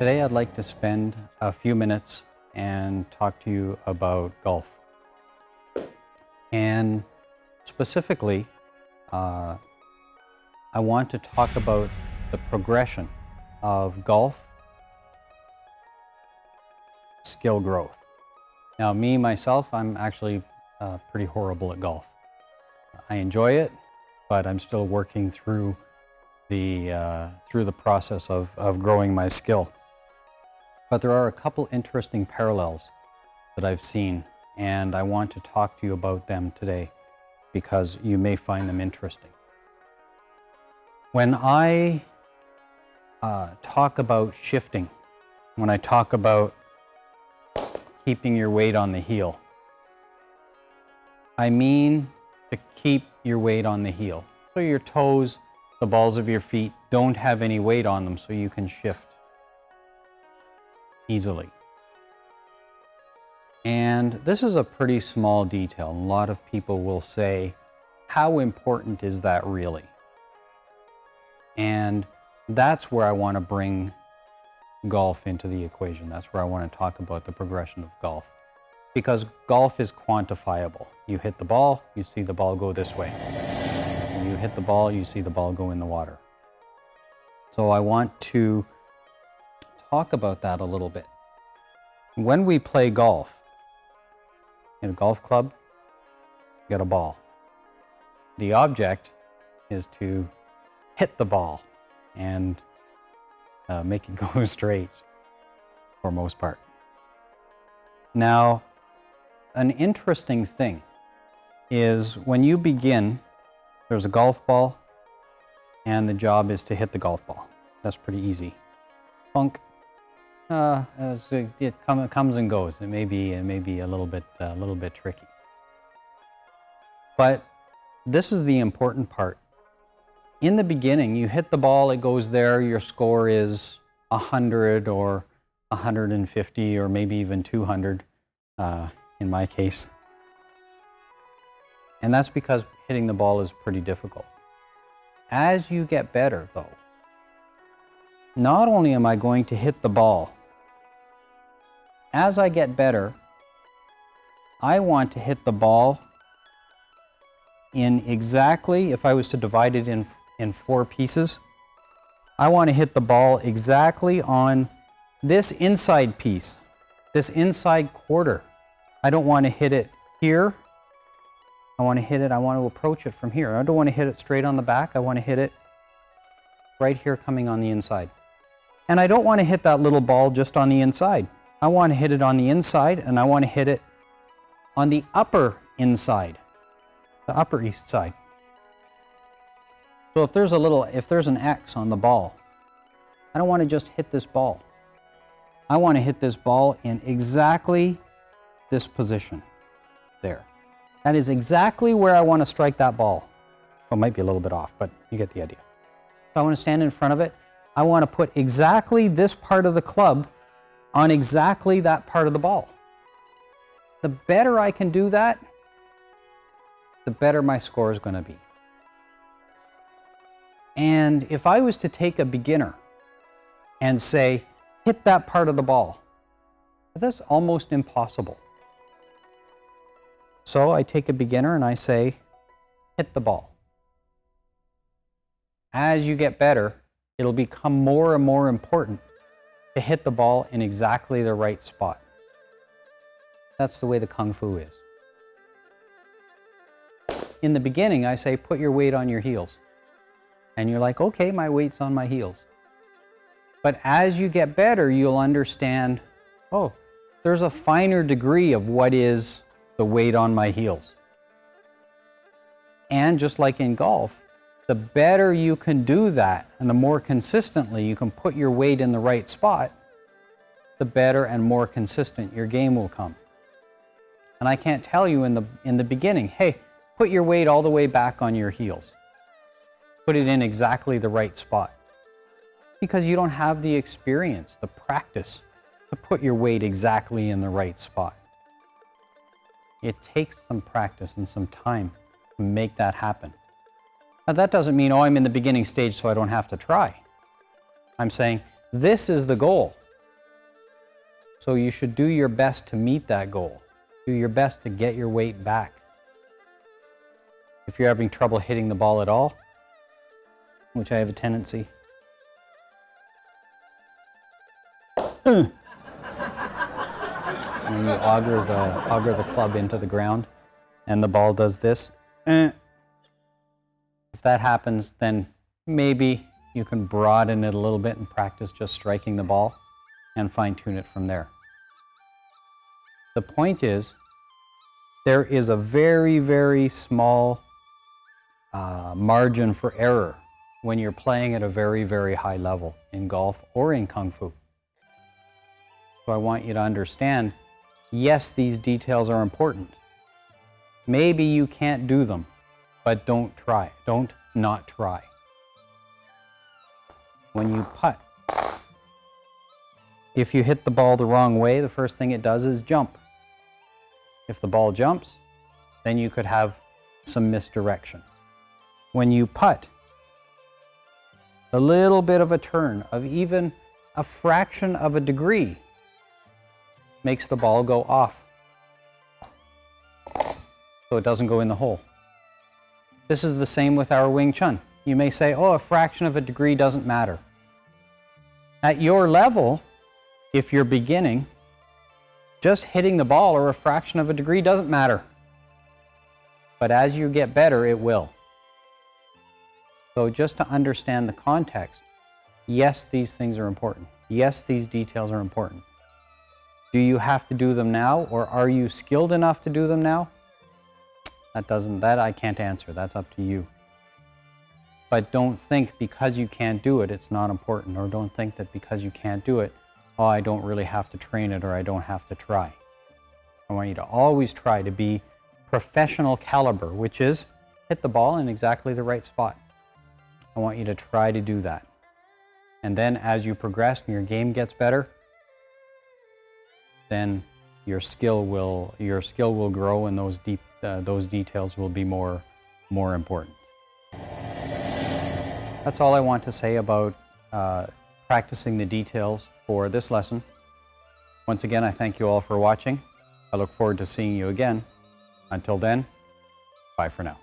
Today I'd like to spend a few minutes and talk to you about golf. And specifically, I want to talk about the progression of golf skill growth. Now, myself, I'm actually pretty horrible at golf. I enjoy it, but I'm still working through the process of growing my skill. But there are a couple interesting parallels that I've seen, and I want to talk to you about them today because you may find them interesting. When I talk about shifting, when I talk about keeping your weight on the heel, I mean to keep your weight on the heel. So your toes, the balls of your feet don't have any weight on them, so you can shift easily. And this is a pretty small detail. A lot of people will say, how important is that really? And that's where I want to bring golf into the equation. That's where I want to talk about the progression of golf. Because golf is quantifiable. You hit the ball, you see the ball go this way. When you hit the ball, you see the ball go in the water. So I want to talk about that a little bit. When we play golf, in a golf club, you get a ball. The object is to hit the ball and make it go straight for most part. Now, an interesting thing is when you begin, there's a golf ball and the job is to hit the golf ball. That's pretty easy. Plunk. It comes and goes. It may be a little bit tricky. But this is the important part. In the beginning, you hit the ball, it goes there, your score is 100 or 150 or maybe even 200 in my case. And that's because hitting the ball is pretty difficult. As you get better, though, not only am I going to hit the ball, as I get better, I want to hit the ball in exactly, if I was to divide it in 4 pieces, I want to hit the ball exactly on this inside piece, this inside quarter. I don't want to hit it here. I want to approach it from here. I don't want to hit it straight on the back. I want to hit it right here coming on the inside. And I don't want to hit that little ball just on the inside. I want to hit it on the inside, and I want to hit it on the upper inside, the upper east side. So if there's an X on the ball, I don't want to just hit this ball. I want to hit this ball in exactly this position there. That is exactly where I want to strike that ball. Well, it might be a little bit off, but you get the idea. So I want to stand in front of it. I want to put exactly this part of the club on exactly that part of the ball. The better I can do that, the better my score is going to be. And if I was to take a beginner and say, hit that part of the ball, that's almost impossible. So I take a beginner and I say, hit the ball. As you get better, it'll become more and more important to hit the ball in exactly the right spot. That's the way the Kung Fu is. In the beginning, I say, put your weight on your heels. And you're like, okay, my weight's on my heels. But as you get better, you'll understand, oh, there's a finer degree of what is the weight on my heels. And just like in golf, the better you can do that and the more consistently you can put your weight in the right spot, the better and more consistent your game will come. And I can't tell you in the beginning, hey, put your weight all the way back on your heels. Put it in exactly the right spot. Because you don't have the experience, the practice to put your weight exactly in the right spot. It takes some practice and some time to make that happen. Now that doesn't mean, oh, I'm in the beginning stage so I don't have to try. I'm saying, this is the goal. So you should do your best to meet that goal. Do your best to get your weight back. If you're having trouble hitting the ball at all, which I have a tendency, and you auger the club into the ground, and the ball does this. If that happens, then maybe you can broaden it a little bit and practice just striking the ball and fine-tune it from there. The point is, there is a very, very small margin for error when you're playing at a very, very high level in golf or in Kung Fu. So I want you to understand, yes, these details are important. Maybe you can't do them, but don't try. Don't not try. When you putt, if you hit the ball the wrong way, the first thing it does is jump. If the ball jumps, then you could have some misdirection. When you putt, a little bit of a turn of even a fraction of a degree makes the ball go off, so it doesn't go in the hole. This is the same with our Wing Chun. You may say, oh, a fraction of a degree doesn't matter. At your level, if you're beginning, just hitting the ball or a fraction of a degree doesn't matter. But as you get better, it will. So just to understand the context, yes, these things are important. Yes, these details are important. Do you have to do them now, or are you skilled enough to do them now? That I can't answer. That's up to you. But don't think because you can't do it, it's not important. Or don't think that because you can't do it, oh, I don't really have to train it, or I don't have to try. I want you to always try to be professional caliber, which is hit the ball in exactly the right spot. I want you to try to do that. And then as you progress and your game gets better, then your skill will grow, and those details will be more important. That's all I want to say about practicing the details for this lesson. Once again, I thank you all for watching. I look forward to seeing you again. Until then, bye for now.